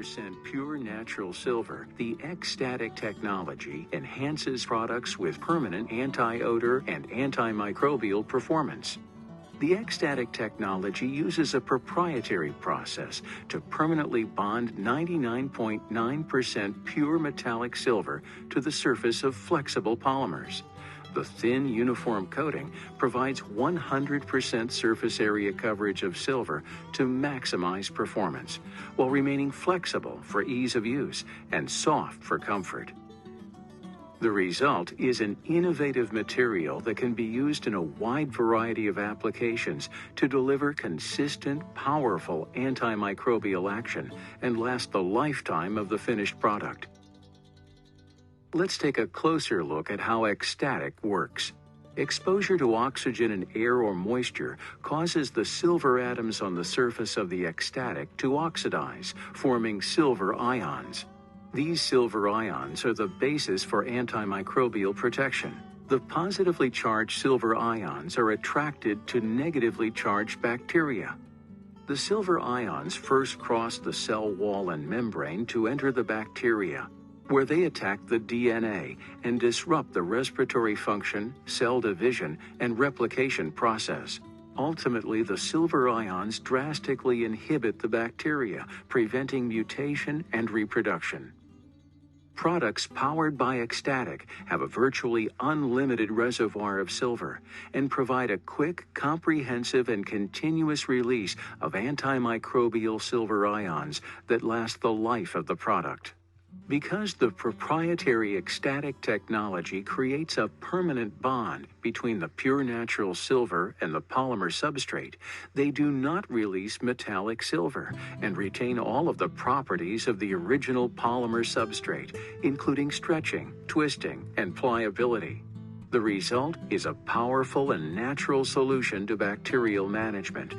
100% pure natural silver, the Ecstatic technology enhances products with permanent anti-odor and antimicrobial performance. The Ecstatic technology uses a proprietary process to permanently bond 99.9% pure metallic silver to the surface of flexible polymers. The thin, uniform coating provides 100% surface area coverage of silver to maximize performance, while remaining flexible for ease of use and soft for comfort. The result is an innovative material that can be used in a wide variety of applications to deliver consistent, powerful antimicrobial action and last the lifetime of the finished product. Let's take a closer look at how Ecstatic works. Exposure to oxygen and air or moisture causes the silver atoms on the surface of the Ecstatic to oxidize, forming silver ions. These silver ions are the basis for antimicrobial protection. The positively charged silver ions are attracted to negatively charged bacteria. The silver ions first cross the cell wall and membrane to enter the bacteria, where they attack the DNA and disrupt the respiratory function, cell division, and replication process. Ultimately, the silver ions drastically inhibit the bacteria, preventing mutation and reproduction. Products powered by Ecstatic have a virtually unlimited reservoir of silver and provide a quick, comprehensive, and continuous release of antimicrobial silver ions that last the life of the product. Because the proprietary Ecstatic technology creates a permanent bond between the pure natural silver and the polymer substrate, they do not release metallic silver and retain all of the properties of the original polymer substrate, including stretching, twisting, and pliability. The result is a powerful and natural solution to bacterial management.